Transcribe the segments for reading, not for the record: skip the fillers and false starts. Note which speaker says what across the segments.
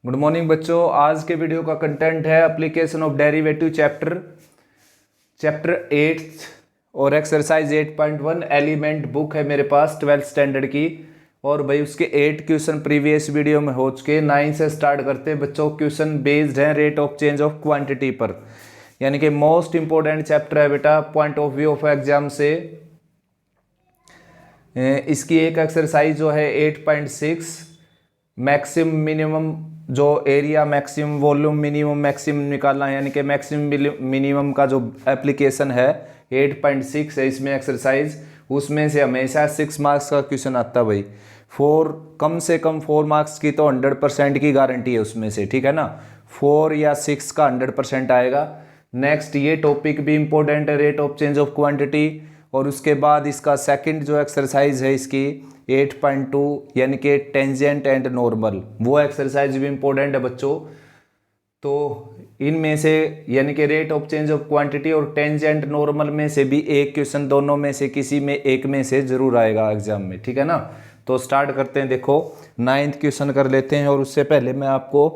Speaker 1: Good morning बच्चों। आज के वीडियो का कंटेंट है एप्लीकेशन ऑफ डेरिवेटिव चैप्टर 8 और एक्सरसाइज 8.1 एलिमेंट बुक है मेरे पास 12th स्टैंडर्ड की। और भाई उसके 8 क्वेश्चन प्रीवियस वीडियो में हो चुके। 9 से स्टार्ट करते हैं बच्चों। क्वेश्चन बेस्ड हैं rate of change of quantity पर, यानी कि मोस्ट इंपॉर्टेंट चैप्टर है बेटा point of view of exam से। इसकी एक एक्सरसाइज जो है 8.6 मैक्सिमम मिनिमम जो area maximum volume minimum maximum निकालना है, यानी कि मैक्सिमम मिनिमम का जो एप्लीकेशन है 8.6 है इसमें एक्सरसाइज। उसमें से हमेशा 6 मार्क्स का क्वेश्चन आता है भाई। कम से कम 4 मार्क्स की तो 100% की गारंटी है उसमें से, ठीक है ना। 4 या 6 का 100% आएगा। नेक्स्ट ये टॉपिक भी इंपॉर्टेंट है rate of change of quantity. और उसके बाद इसका सेकंड जो एक्सरसाइज है इसकी 8.2 यानी कि टेंजेंट एंड नॉर्मल, वो एक्सरसाइज भी इंपॉर्टेंट है बच्चों। तो इनमें से यानी कि rate of change of quantity और टेंजेंट नॉर्मल में से भी एक क्वेश्चन दोनों में से किसी में एक में से जरूर आएगा एग्जाम में, ठीक है ना। तो स्टार्ट करते हैं। देखो 9th क्वेश्चन कर लेते हैं और उससे पहले मैं आपको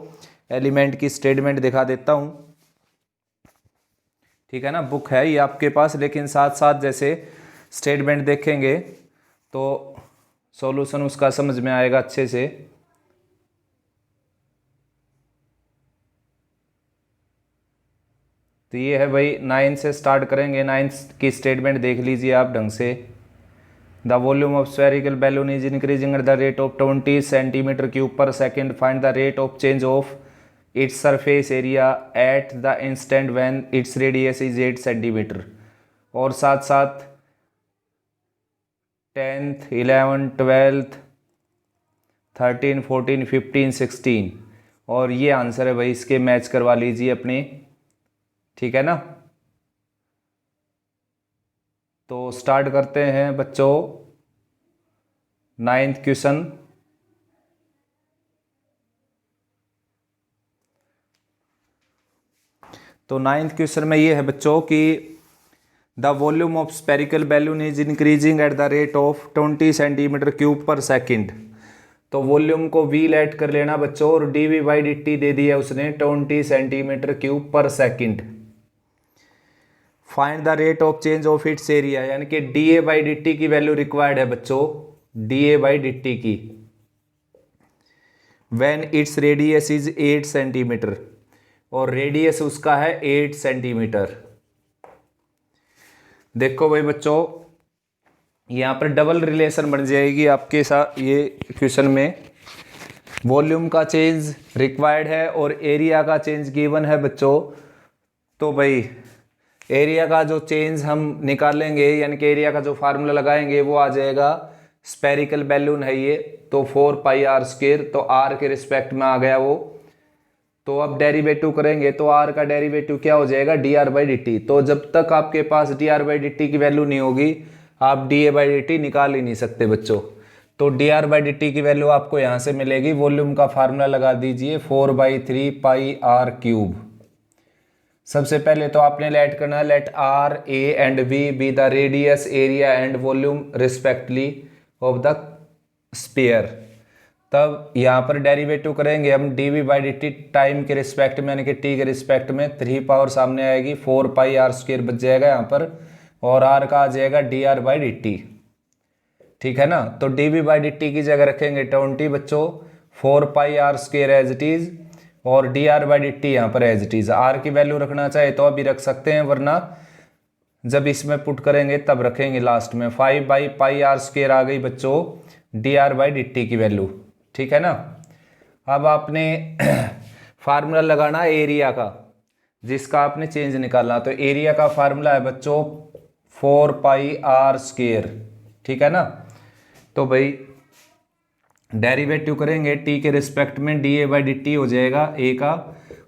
Speaker 1: एलिमेंट की स्टेटमेंट दिखा देता हूँ, ठीक है ना। बुक है ये आपके पास, लेकिन साथ साथ जैसे स्टेटमेंट देखेंगे तो सॉल्यूशन उसका समझ में आएगा अच्छे से। तो ये है भाई 9 से स्टार्ट करेंगे। 9th की स्टेटमेंट देख लीजिए आप ढंग से। The volume of spherical balloon is increasing at the rate of 20 centimetre cube per second. Find the rate of change of its surface area at the instant when its radius is 8 centimetre. और साथ साथ 10th 11th 12th 13 14 15 16 और ये answer है भाई। इसके match करवा लीजिए अपने, ठीक है ना। तो स्टार्ट करते हैं बच्चों 9th क्वेश्चन। तो 9th क्वेश्चन में ये है बच्चों कि the volume of spherical balloon is increasing at the rate of 20 centimetre cube per second. तो वॉल्यूम को वी लेट कर लेना बच्चों और D V by D T दे दिया उसने 20 centimetre cube per second. Find the rate of change of its area, यानी कि D A by D T की वैल्यू रिक्वायर्ड है बच्चों, D A by D T की। When its radius is 8 centimetre और रेडियस उसका है 8 सेंटीमीटर। देखो भाई बच्चों यहां पर डबल रिलेशन बन जाएगी आपके साथ ये क्वेश्चन में। वॉल्यूम का चेंज रिक्वायर्ड है और एरिया का चेंज गिवन है बच्चों। तो भाई एरिया का जो चेंज हम निकालेंगे, यानी कि एरिया का जो फार्मूला लगाएंगे वो आ जाएगा, स्पेरिकल बैलून है ये तो 4 पाई आर स्क्वायर, तो आर के रिस्पेक्ट में आ गया वो। तो अब डेरिवेटिव करेंगे तो आर का डेरिवेटिव क्या हो जाएगा, D R by D T. तो जब तक आपके पास D R by D T की वैल्यू नहीं होगी आप D A by D T निकाल ही नहीं सकते बच्चों। तो D R by D T की वैल्यू आपको यहाँ से मिलेगी। वॉल्यूम का फार्मूला लगा दीजिए 4/3 पाई आर क्यूब। सबसे पहले तो आपने लेट करना है, let r A and V be the radius area and volume respectively of the sphere. तब यहाँ पर डेरिवेटिव करेंगे हम d V by D t time के रिस्पेक्ट में, यानी कि टी के रिस्पेक्ट में 3 पावर सामने आएगी, 4 पाई आर स्क्वायर बच जाएगा यहाँ पर और आर का आ जाएगा D R by D T, ठीक है ना। तो D V by D T की जगह रखेंगे 20 बच्चों, 4 pi R square as it is और D R by D T यहाँ पर एज इट इज। आर की वैल्यू रखना चाहे तो अभी रख सकते हैं, वरना जब इसमें पुट करेंगे तब रखेंगे लास्ट में। 5 बाई पाई आर स्क्वायर आ गई बच्चों D R by D T की वैल्यू, ठीक है ना। अब आपने फार्मूला लगाना एरिया का, जिसका आपने चेंज निकालना। तो एरिया का फार्मूला है बच्चों 4 पाई आर स्क्वायर, ठीक है ना। तो भाई डेरिवेटिव करेंगे टी के रिस्पेक्ट में, D A by D T हो जाएगा ए का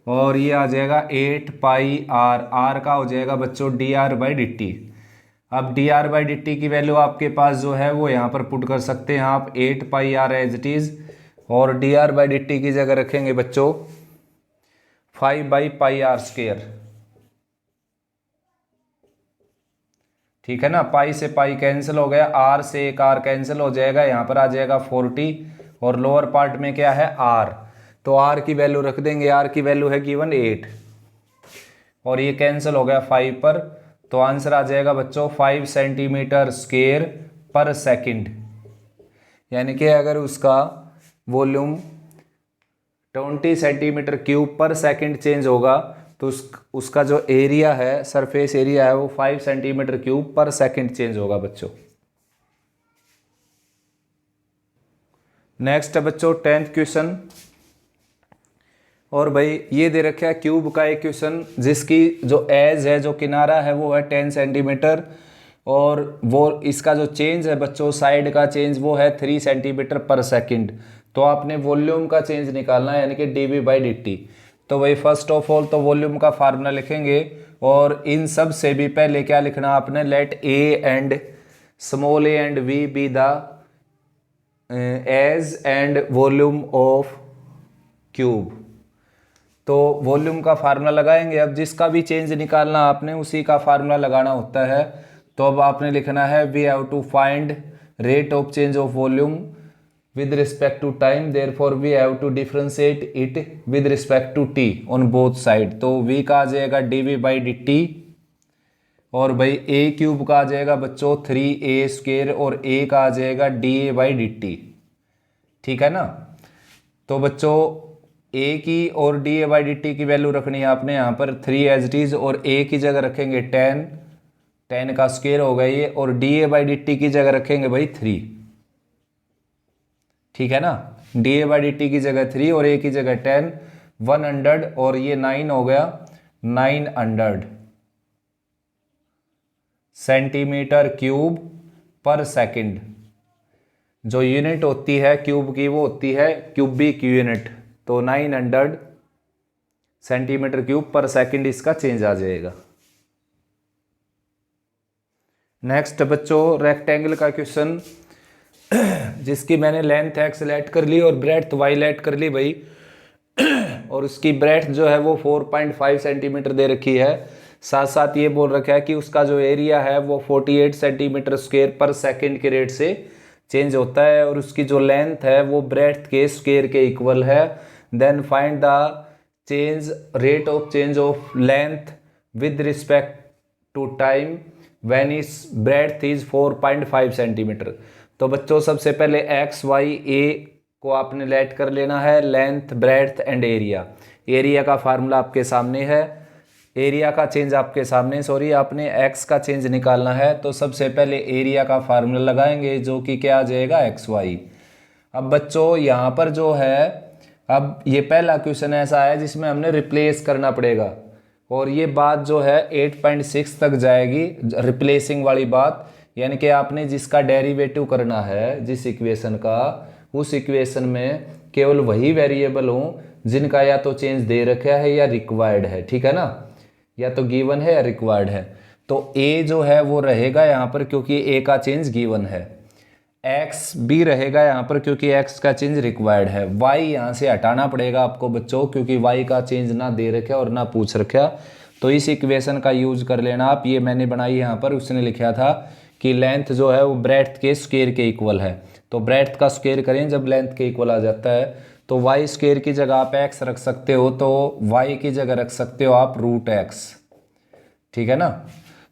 Speaker 1: और ये आ जाएगा 8 पाई आर, आर का हो जाएगा बच्चों D R by D T. अब D R by D T की वैल्यू आपके पास जो है वो यहाँ पर पुट कर सकते हैं आप 8 पाई आर एज इट इज और D R by D T की जगह रखेंगे बच्चों 5 बाई पाई आर स्क्वायर, ठीक है ना। पाई से पाई कैंसिल हो गया, आर से एक आर कैंसिल हो जाएगा, यहाँ पर आ जाएगा 40 और लोअर पार्ट में क्या है आर। तो आर की वैल्यू रख देंगे, आर की वैल्यू है गिवन 8 और ये कैंसिल हो गया 5 पर, तो आंसर आ जाएगा बच्चों 5 सेंटीमीटर स्क्वायर पर सेकंड। यानी कि अगर उसका वॉल्यूम 20 सेंटीमीटर क्यूब पर सेकंड चेंज होगा तो उसका जो एरिया है, सरफेस एरिया है, वो 5 सेंटीमीटर क्यूब पर सेकंड चेंज होगा बच्चों। नेक्स्ट है बच्चों 10th क्वेश्चन। और भाई ये दे रखा है क्यूब का एक क्वेश्चन जिसकी जो एज है, जो किनारा है वो है 10 सेंटीमीटर और वो इसका जो चेंज है बच्चों, साइड का चेंज वो है 3 सेंटीमीटर पर सेकंड। तो आपने वॉल्यूम का चेंज निकालना है यानी कि dv/dt। तो भाई फर्स्ट ऑफ ऑल तो वॉल्यूम का फार्मूला लिखेंगे और इन सब से भी पहले क्या लिखना आपने, let a and small a and V be the edge and volume of cube. तो वॉल्यूम का फार्मूला लगाएंगे। अब जिसका भी चेंज निकालना आपने उसी का फार्मूला लगाना होता है। तो अब आपने लिखना है we have to find rate of change of volume with respect to time, therefore we have to differentiate it with respect to t on both side. तो v का आ जाएगा dv/dt और भाई a क्यूब का आ जाएगा बच्चों 3a² और a का आ जाएगा dA/dt। ठीक है ना। तो बच्चों a की और dA/dt की वैल्यू रखनी है आपने यहाँ पर 3 एज इट इज और a की जगह रखेंगे 10 का स्क्वायर होगा ये, और dA/dt की जगह रखेंगे भाई 3। ठीक है ना, dA/dt की जगह 3 और a की जगह 10, 100 और ये 9 हो गया 900 सेंटीमीटर क्यूब पर सेकंड। जो यूनिट होती है क्यूब की वो होती है क्यूबिक यूनिट। तो 900 सेंटीमीटर क्यूब पर सेकंड इसका चेंज आ जाएगा। नेक्स्ट बच्चों रेक्टेंगल का क्वेश्चन जिसकी मैंने लेंथ एक्स लेट कर ली और ब्रेड्थ वाई लेट कर ली भाई और उसकी ब्रेड्थ जो है वो 4.5 सेंटीमीटर दे रखी है। साथ साथ ये बोल रखा है कि उसका जो एरिया है वो 48 सेंटीमीटर स्क्वायर पर सेकंड के रेट से चेंज होता है और उसकी जो लेंथ है वो ब्रेड्थ के स्क्वायर के इक्वल है। Then find the change rate of change of length with respect to time when is breadth is 4.5 centimetre. तो बच्चों सबसे पहले एक्स वाई ए को आपने लेट कर लेना है, length breadth and area. Area का फार्मूला आपके सामने है, एरिया का चेंज आपके सामने, सॉरी आपने एक्स का चेंज निकालना है। तो सबसे पहले एरिया का फार्मूला लगाएंगे जो कि क्या आ जाएगा एक्स वाई। अब बच्चों यहाँ पर जो है, अब ये पहला क्वेश्चन ऐसा है जिसमें हमने रिप्लेस करना पड़ेगा और ये बात जो है 8.6 तक जाएगी रिप्लेसिंग वाली बात। यानी कि आपने जिसका डेरिवेटिव करना है जिस इक्वेशन का, उस इक्वेशन में केवल वही वेरिएबल हो जिनका या तो चेंज दे रखा है या रिक्वायर्ड है। ठीक है ना, या तो गिवन है या रिक्वायर्ड है। तो a जो है वो रहेगा यहाँ पर क्योंकि a का चेंज गिवन है, x भी रहेगा यहाँ पर क्योंकि x का चेंज रिक्वायर्ड है। y यहाँ से हटाना पड़ेगा आपको बच्चों क्योंकि y का चेंज ना दे रखा और ना पूछ रखा। तो इस इक्वेशन का यूज कर लेना आप। ये मैंने बनाई यहाँ पर, उसने लिखा था कि लेंथ जो है वो ब्रेड्थ के स्क्वायर के इक्वल है। तो ब्रेड्थ का स्क्वायर करें जब लेंथ के इक्वल आ जाता है तो वाई स्क्वायर की जगह आप एक्स रख सकते हो, तो वाई की जगह रख सकते हो आप रूट एक्स। ठीक है ना,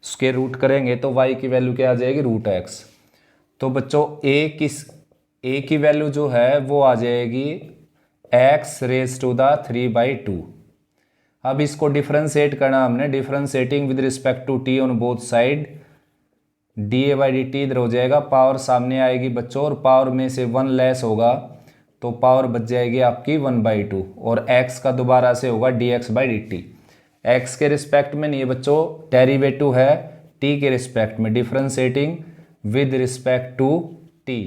Speaker 1: स्क्वायर रूट करेंगे तो वाई की वैल्यू क्या आ जाएगी रूट एक्स। तो बच्चों ए की वैल्यू जो है वो आ जाएगी एक्स रेज टू द 3/2। अब इसको डिफरेंशिएट करना हमने, differentiating with respect to t on both side, dA/dt इधर हो जाएगा, पावर सामने आएगी बच्चों और पावर में से 1 लेस होगा तो पावर बच जाएगी आपकी 1/2 और x का दोबारा से होगा dx/dt। x के रिस्पेक्ट में नहीं बच्चों, डेरिवेटिव है t के रिस्पेक्ट में, differentiating with respect to t।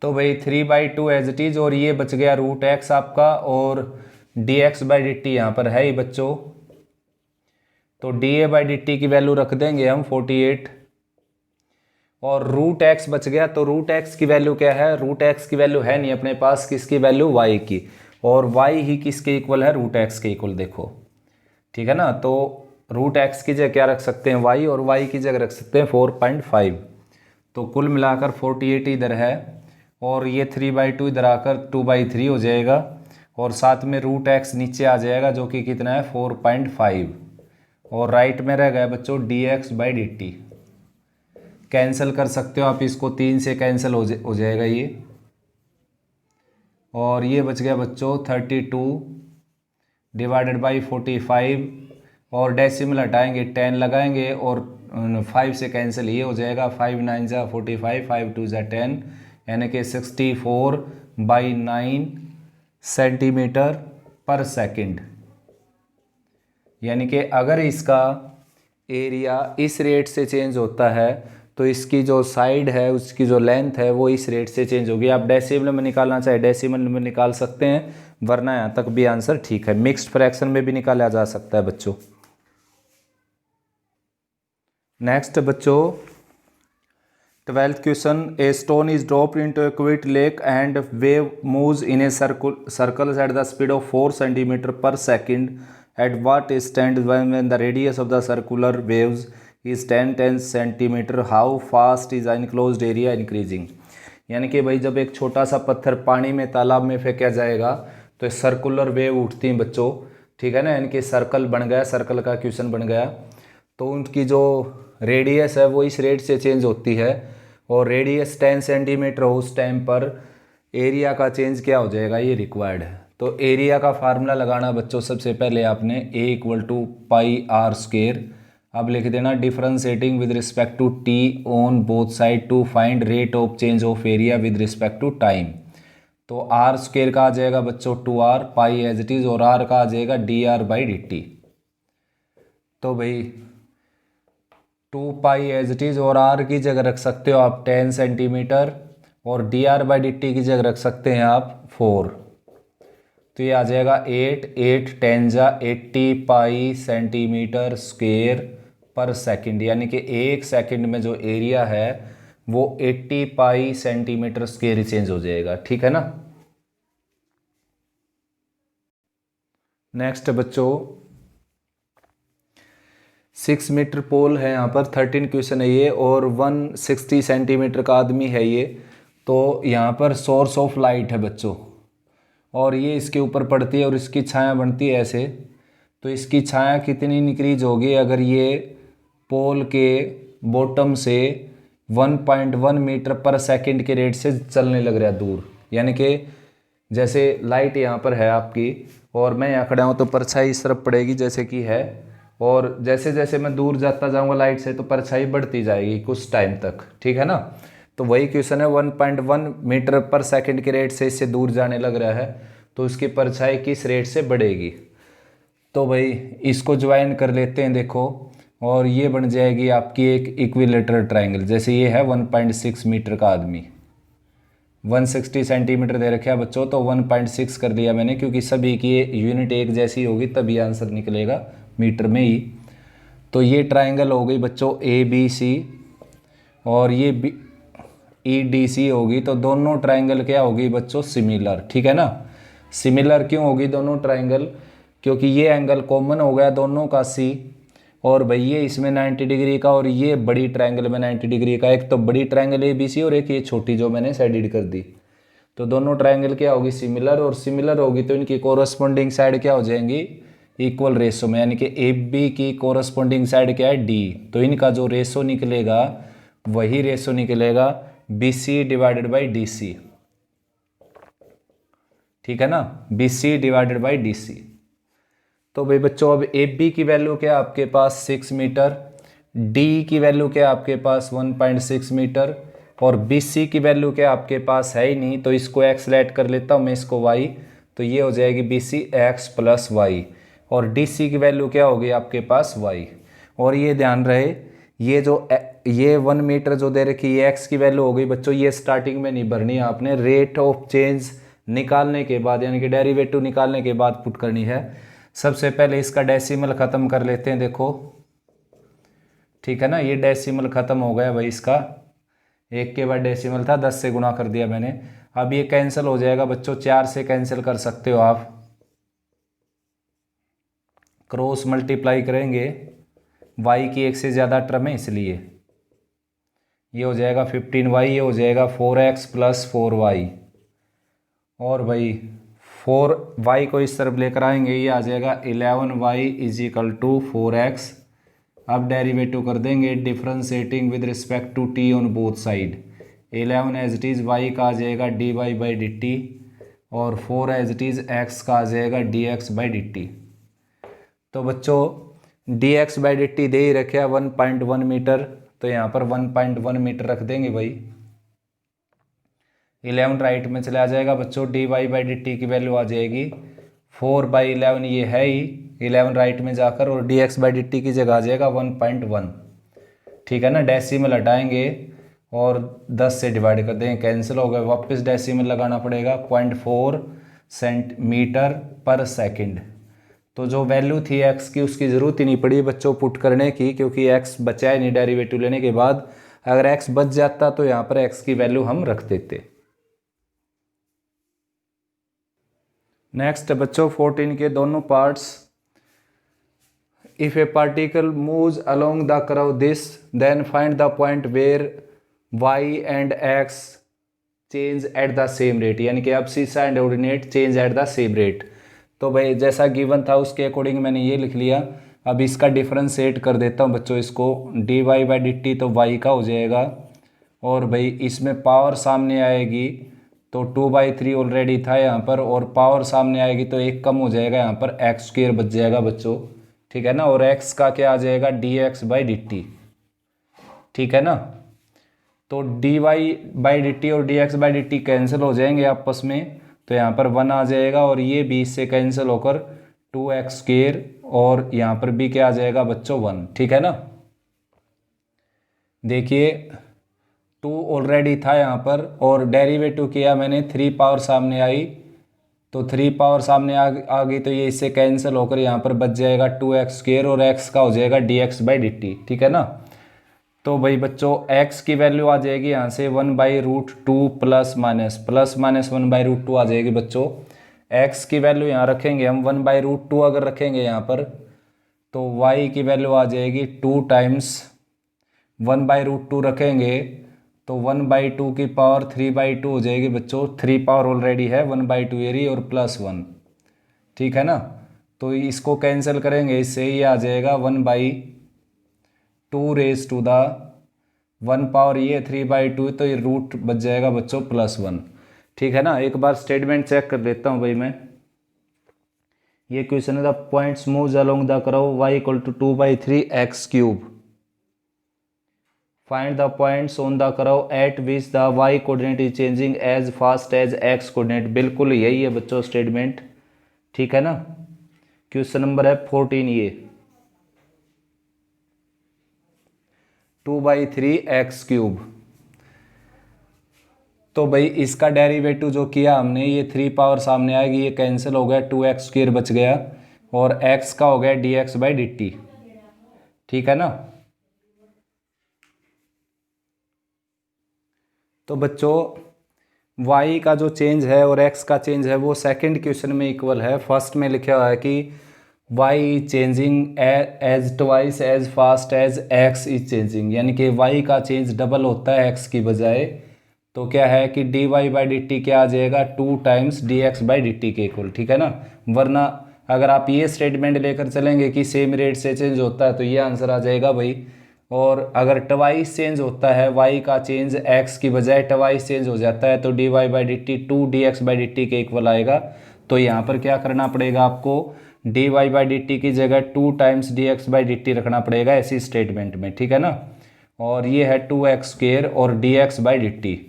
Speaker 1: तो भाई 3/2 एज इट इज और ये बच गया रूट एक्स आपका और dx/dt यहाँ पर है ही बच्चों। तो dA/dt की वैल्यू रख देंगे हम 48 और रूट एक्स बच गया। तो रूट एक्स की वैल्यू क्या है, रूट एक्स की वैल्यू है नहीं अपने पास, किसकी वैल्यू y की, और y ही किसके इक्वल है रूट एक्स के इक्वल। देखो ठीक है ना, तो रूट एक्स की जगह क्या रख सकते हैं y और y की जगह रख सकते हैं 4.5। तो कुल मिलाकर 48 इधर है और ये 3/2 इधर आकर 2/3 हो जाएगा, और साथ में √x नीचे आ जाएगा जो कि कितना है 4.5, और राइट में रह गया बच्चों dx/dt। कैंसिल कर सकते हो आप इसको, 3 से कैंसिल हो जाएगा ये, और ये बच गया बच्चों 32 डिवाइडेड बाई 45, और डेसिमल हटाएंगे 10 लगाएंगे और 5 से कैंसिल ये हो जाएगा, 5 9 जा 45, 5 2 जा 10, यानी कि 64/9 सेंटीमीटर पर सेकंड। यानी कि अगर इसका एरिया इस रेट से चेंज होता है तो इसकी जो साइड है उसकी जो लेंथ है वो इस रेट से चेंज होगी। आप डेसिमल में निकालना चाहे डेसिमल में निकाल सकते हैं, वरना यहाँ तक भी आंसर ठीक है। मिक्स्ड फ्रैक्शन में भी निकाला जा सकता है बच्चों। नेक्स्ट बच्चों 12th question, a stone is dropped into A quit lake and wave moves in a circle at the speed of 4 centimetre पर second at what instant when the radius of the circular waves is 10 centimeter, how fast is enclosed area increasing। यानी कि भाई जब एक छोटा सा पत्थर पानी में तालाब में फेंका जाएगा तो सर्कुलर वेव उठती हैं बच्चों, ठीक है ना, यानी कि सर्कल बन गया, सर्कल का क्वेश्चन बन गया, तो उनकी जो रेडियस है वो इस रेट से चेंज होती है, और रेडियस 10 सेंटीमीटर हो उस टाइम पर एरिया का चेंज क्या हो जाएगा, ये रिक्वायर्ड है। तो एरिया का फार्मूला लगाना बच्चों, सबसे पहले आपने A = πr², अब लिख देना differentiating with respect to t on both side to find rate of change of area with respect to time. तो r² का आ जाएगा बच्चों 2r, pi as it is, और r का आ जाएगा dr/dt। तो भाई 2 पाई एज इट इज, और r की जगह रख सकते हो आप 10 सेंटीमीटर, और dr/dt की जगह रख सकते हैं आप 4। तो ये आ जाएगा 8 10 जा 80 पाई सेंटीमीटर स्क्वायर पर सेकंड, यानी कि एक सेकंड में जो एरिया है वो 80 पाई सेंटीमीटर स्क्वायर चेंज हो जाएगा, ठीक है ना। नेक्स्ट बच्चों 6 मीटर पोल है, यहाँ पर 13 क्वेश्चन है ये, और 160 सेंटीमीटर का आदमी है ये। तो यहाँ पर सोर्स ऑफ लाइट है बच्चों, और ये इसके ऊपर पड़ती है और इसकी छाया बनती है ऐसे। तो इसकी छाया कितनी इंक्रीज होगी अगर ये पोल के बॉटम से 1.1 मीटर पर सेकंड के रेट से चलने लग रहा है दूर। यानी कि जैसे लाइट यहाँ पर है आपकी, और मैं यहाँ खड़ा हूँ तो परछाई इस तरफ पड़ेगी जैसे कि है, और जैसे जैसे मैं दूर जाता जाऊँगा लाइट से तो परछाई बढ़ती जाएगी कुछ टाइम तक, ठीक है ना। तो वही क्वेश्चन है, 1.1 मीटर पर सेकंड के रेट से इससे दूर जाने लग रहा है तो उसकी परछाई किस रेट से बढ़ेगी। तो भाई इसको ज्वाइन कर लेते हैं देखो, और ये बन जाएगी आपकी एक इक्विलेटरल ट्रायंगल। जैसे ये है 1.6 मीटर का आदमी, 160 सेंटीमीटर दे रखे है बच्चों, तो 1.6 कर लिया मैंने, क्योंकि सभी की यूनिट एक जैसी होगी तभी आंसर निकलेगा मीटर में ही। तो ये ट्रायंगल हो गई बच्चों ABC, और ये EDC होगी। तो दोनों ट्रायंगल क्या होगी बच्चों, सिमिलर, ठीक है ना। सिमिलर क्यों होगी दोनों ट्रायंगल, क्योंकि ये एंगल कॉमन हो गया दोनों का C, और भाई ये इसमें 90 डिग्री का और ये बड़ी ट्रायंगल में 90 डिग्री का। एक तो बड़ी ट्रायंगल ABC और एक ये छोटी जो मैंने साइडेड कर दी। तो दोनों ट्रायंगल क्या होगी, सिमिलर, और सिमिलर होगी तो इनकी कोरस्पॉन्डिंग साइड क्या हो जाएंगी, इक्वल रेशो में। यानी कि AB की कोरस्पॉन्डिंग साइड क्या है, D। तो इनका जो रेशो निकलेगा वही रेशो निकलेगा BC/DC, ठीक है ना, BC/DC। तो भाई बच्चों अब AB की वैल्यू क्या है आपके पास 6 मीटर, D की वैल्यू क्या है आपके पास 1.6 मीटर, और BC की वैल्यू क्या आपके पास है ही नहीं, तो इसको x लेट कर लेता हूँ मैं, इसको y, तो ये हो जाएगी BC x + y, और DC की वैल्यू क्या होगी आपके पास y। और ये ध्यान रहे ये 1 मीटर जो दे रखी है x की वैल्यू हो गई बच्चों, ये स्टार्टिंग में नहीं भरनी है आपने, रेट ऑफ चेंज निकालने के बाद, यानी कि डेरिवेटिव निकालने के बाद पुट करनी है। सबसे पहले इसका डेसिमल ख़त्म कर लेते हैं देखो, ठीक है ना। ये डेसिमल ख़त्म हो गया भाई इसका, 1 के बाद डेसिमल था 10 से गुना कर दिया मैंने। अब ये कैंसिल हो जाएगा बच्चों, 4 से कैंसिल कर सकते हो आप, क्रॉस मल्टीप्लाई करेंगे, y की 1 से ज़्यादा टर्म है इसलिए, ये हो जाएगा 15y, ये हो जाएगा 4x प्लस 4y। और भाई 4y को इस तरफ लेकर आएंगे, ये आ जाएगा 11y is equal to 4x। अब डेरिवेटिव कर देंगे differentiating with respect to t on both side. 11 as it is y का आ जाएगा dy बाई डी टी, और 4 एज इट इज़ x का आ जाएगा dx बाई डी टी। तो बच्चों dx बाई डी टी दे ही रखे 1.1 मीटर, तो यहाँ पर 1.1 मीटर रख देंगे भाई। 11 राइट में चला जाएगा बच्चों, dy बाई डी टी की वैल्यू आ जाएगी 4/11, ये है ही 11 राइट में जाकर, और dx बाई डी टी की जगह आ जाएगा 1.1। ठीक है ना, डेसिमल हटाएंगे और 10 से डिवाइड कर देंगे, कैंसिल हो गए, वापस डेसिमल लगाना पड़ेगा 0.4 सेंटीमीटर पर सेकंड। तो जो वैल्यू थी x की उसकी ज़रूरत ही नहीं पड़ी बच्चों पुट करने की, क्योंकि x बचा ही नहीं डेरिवेटिव लेने के बाद। अगर x बच जाता तो यहाँ पर x की वैल्यू हम रख देते। नेक्स्ट बच्चों 14 के दोनों parts. If a particle moves along the curve this, then find the point where y and x change at the same rate, यानी कि abscissa and ordinate change at the same rate. तो भाई जैसा given था उसके according मैंने ये लिख लिया। अब इसका डिफरेंशिएट कर देता हूँ बच्चों, इसको dy बाई डी टी तो y का हो जाएगा, और भाई इसमें पावर सामने आएगी तो 2/3 ऑलरेडी था यहाँ पर, और पावर सामने आएगी तो एक कम हो जाएगा, यहाँ पर एक्स स्क्वेयर बच जाएगा बच्चों। ठीक है ना, और x का क्या आ जाएगा dx बाई डी टी। ठीक है ना, तो dy बाई डी टी और dx by D T cancel हो जाएंगे आपस में, तो यहाँ पर 1 आ जाएगा, और ये भी इससे कैंसिल होकर 2x स्क्वेयर, और यहाँ पर भी क्या आ जाएगा बच्चों 1। ठीक है ना, देखिए 2 ऑलरेडी था यहाँ पर, और डेरिवेटिव किया मैंने, 3 पावर सामने आई तो 3 पावर सामने आ गई, तो ये इससे कैंसिल होकर यहाँ पर बच जाएगा 2x स्क्वेयर, और x का हो जाएगा dx बाई डी टी। ठीक है ना, तो भाई बच्चों x की वैल्यू आ जाएगी यहाँ से 1/√2 प्लस माइनस 1/√2 आ जाएगी बच्चों। x की वैल्यू यहाँ रखेंगे हम 1/√2, अगर रखेंगे यहाँ पर तो y की वैल्यू आ जाएगी 2 टाइम्स 1/√2 रखेंगे तो 1/2 की पावर 3/2 हो जाएगी बच्चों। 3 पावर ऑलरेडी है, 1/2 एरी और +1। ठीक है ना, तो इसको कैंसिल करेंगे, इससे ये आ जाएगा 1/2 रेज टू द 1 पावर, ये 3/2, तो ये रूट बच जाएगा बच्चों +1। ठीक है ना, एक बार स्टेटमेंट चेक कर लेता हूँ भाई मैं। ये क्वेश्चन है the points moves along the curve y = 2/3x³। Find the points on the curve at which the y coordinate is changing as fast as x coordinate। बिल्कुल यही है बच्चों स्टेटमेंट। ठीक है ना, क्वेश्चन नंबर है 14, ये 2/3x³। तो भाई इसका डेरिवेटिव जो किया हमने, ये 3 पावर सामने आएगी, ये कैंसिल हो गया, 2x स्क्वायर बच गया, और x का हो गया dx बाई डी टी। ठीक है ना, तो बच्चों y का जो चेंज है और x का चेंज है वो सेकंड क्वेश्चन में इक्वल है। फर्स्ट में लिखा हुआ है कि y changing as twice as fast as x is changing, यानी कि y का चेंज डबल होता है x की बजाय। तो क्या है कि dy बाई डी टी क्या आ जाएगा 2 times dx by D T के इक्वल। ठीक है ना, वरना अगर आप ये स्टेटमेंट लेकर चलेंगे कि सेम रेट से चेंज होता है तो ये आंसर आ जाएगा भाई। और अगर ट्वाइस चेंज होता है y का चेंज x की बजाय ट्वाइस चेंज हो जाता है तो dy by D T 2 dx by D T के इक्वल आएगा। तो यहाँ पर क्या करना पड़ेगा आपको, dy बाई डी टी की जगह 2 times dx by D T रखना पड़ेगा ऐसी स्टेटमेंट में। ठीक है ना, और ये है 2x स्क्वेयर और dx बाई डी टी।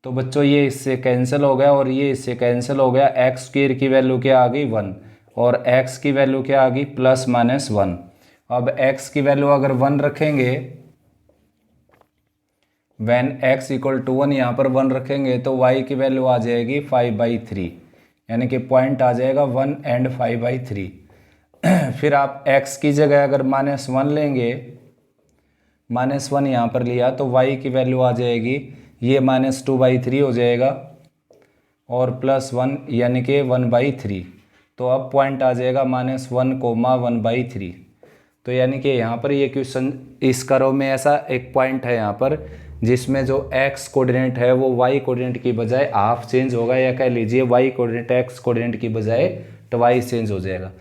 Speaker 1: तो बच्चों ये इससे कैंसिल हो गया और ये इससे कैंसिल हो गया। एक्स स्क्वेयर की वैल्यू क्या आ गई 1, और x की वैल्यू क्या आ गई +-1। अब x की वैल्यू अगर 1 रखेंगे, व्हेन x = 1 यहाँ पर 1 रखेंगे तो y की वैल्यू आ जाएगी 5/3, यानी कि पॉइंट आ जाएगा 1 एंड 5/3। फिर आप x की जगह अगर -1 लेंगे, -1 यहाँ पर लिया तो y की वैल्यू आ जाएगी, ये -2/3 हो जाएगा और +1 यानी कि 1/3। तो अब पॉइंट आ जाएगा -1, 1/3। तो यानी कि यहाँ पर ये क्वेश्चन इस कर्व में ऐसा एक पॉइंट है यहाँ पर जिसमें जो x कोऑर्डिनेट है वो y कोऑर्डिनेट की बजाय हाफ चेंज होगा, या कह लीजिए y कोऑर्डिनेट x कोऑर्डिनेट की बजाय ट्वाइस चेंज हो जाएगा।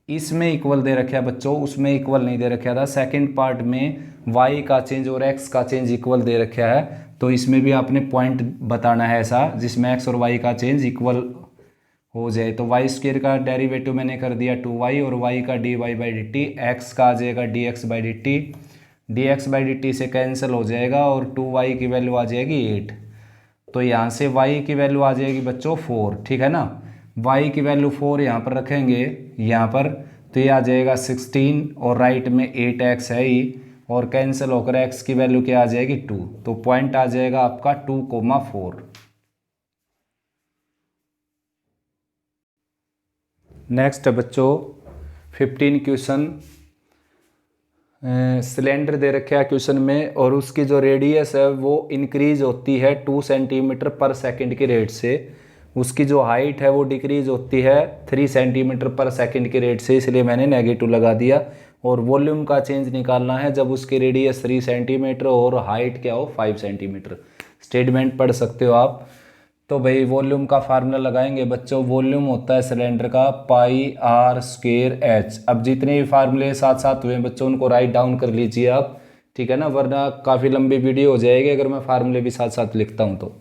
Speaker 1: इसमें इक्वल दे रखा है बच्चों, उसमें इक्वल नहीं दे रखा था। सेकंड पार्ट में y का चेंज और x का चेंज इक्वल दे रखा है, तो इसमें भी आपने पॉइंट बताना है ऐसा जिसमें x और y का चेंज इक्वल हो जाए। तो वाई स्क्वायर का डेरिवेटिव मैंने कर दिया 2y और y का dy/dt, x का आ जाएगा dx/dt, dx/dt से कैंसिल हो जाएगा और 2y की वैल्यू आ जाएगी 8। तो यहाँ से y की वैल्यू आ जाएगी बच्चों 4, ठीक है ना। y की वैल्यू 4 यहाँ पर रखेंगे यहाँ पर, तो ये आ जाएगा 16 और राइट में 8x है ही, और कैंसिल होकर x की वैल्यू क्या आ जाएगी 2। तो पॉइंट आ जाएगा आपका 2,4। नेक्स्ट है बच्चों 15 क्वेश्चन। सिलेंडर दे रखे है क्वेश्चन में और उसकी जो रेडियस है वो इंक्रीज होती है 2 सेंटीमीटर पर सेकंड की रेट से, उसकी जो हाइट है वो डिक्रीज होती है 3 सेंटीमीटर पर सेकंड की रेट से, इसलिए मैंने नेगेटिव लगा दिया। और वॉल्यूम का चेंज निकालना है जब उसकी रेडियस 3 सेंटीमीटर और हाइट क्या हो 5 सेंटीमीटर। स्टेटमेंट पढ़ सकते हो आप। तो भाई वॉल्यूम का फार्मूला लगाएंगे बच्चों। वॉल्यूम होता है सिलेंडर का पाई आर स्क्वायर एच। अब जितने भी फार्मूले साथ साथ हुए बच्चों उनको राइट डाउन कर लीजिए आप, ठीक है ना, वरना काफ़ी लंबी वीडियो हो जाएगी अगर मैं फार्मूले भी साथ साथ लिखता हूँ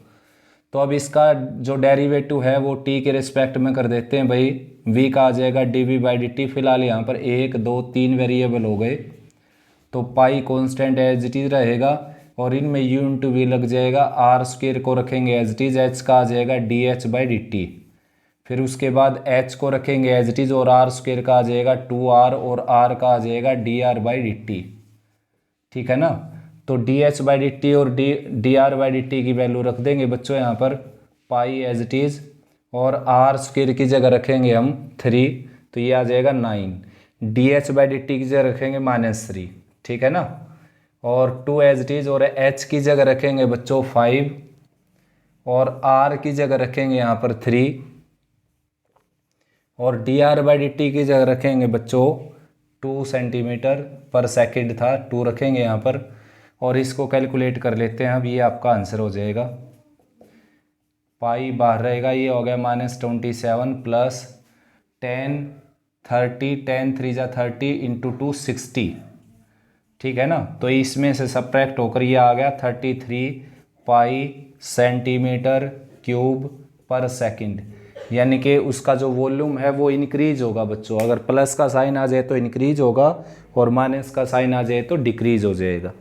Speaker 1: तो अब इसका जो डेरिवेटिव है वो टी के रिस्पेक्ट में कर देते हैं भाई। वी का आ जाएगा dv/dt। फिलहाल यहाँ पर 1 2 3 वेरिएबल हो गए, तो pi constant as it is रहेगा और इनमें u इंटू वी लग जाएगा। आर स्क्वायर को रखेंगे एज इट इज, एच का आ जाएगा dh/dt। फिर उसके बाद h को रखेंगे एज इट इज और आर स्क्वायर का आ जाएगा 2r और r का आ जाएगा dr/dt, ठीक है ना। तो dh/dt और dr/dt की वैल्यू रख देंगे बच्चों यहाँ पर पाई एज इट इज, और आर स्क्वायर की जगह रखेंगे हम 3, तो ये आ जाएगा 9। dh/dt की जगह रखेंगे -3, ठीक है ना। और 2 एज इट इज और h की जगह रखेंगे बच्चों 5 और r की जगह रखेंगे यहाँ पर 3 और dr/dt की जगह रखेंगे बच्चों 2 सेंटीमीटर पर सेकंड था, 2 रखेंगे यहाँ पर। और इसको कैलकुलेट कर लेते हैं, अब ये आपका आंसर हो जाएगा। पाई बाहर रहेगा, ये हो गया -27 प्लस 10 30 10 3 जा 30 इंटू 2 60, ठीक है ना। तो इसमें से सब्ट्रैक्ट होकर ये आ गया 33 पाई सेंटीमीटर क्यूब पर सेकंड, यानी कि उसका जो वॉल्यूम है वो इंक्रीज होगा बच्चों। अगर प्लस का साइन आ जाए तो इंक्रीज होगा और माइनस का साइन आ जाए तो डिक्रीज हो जाएगा।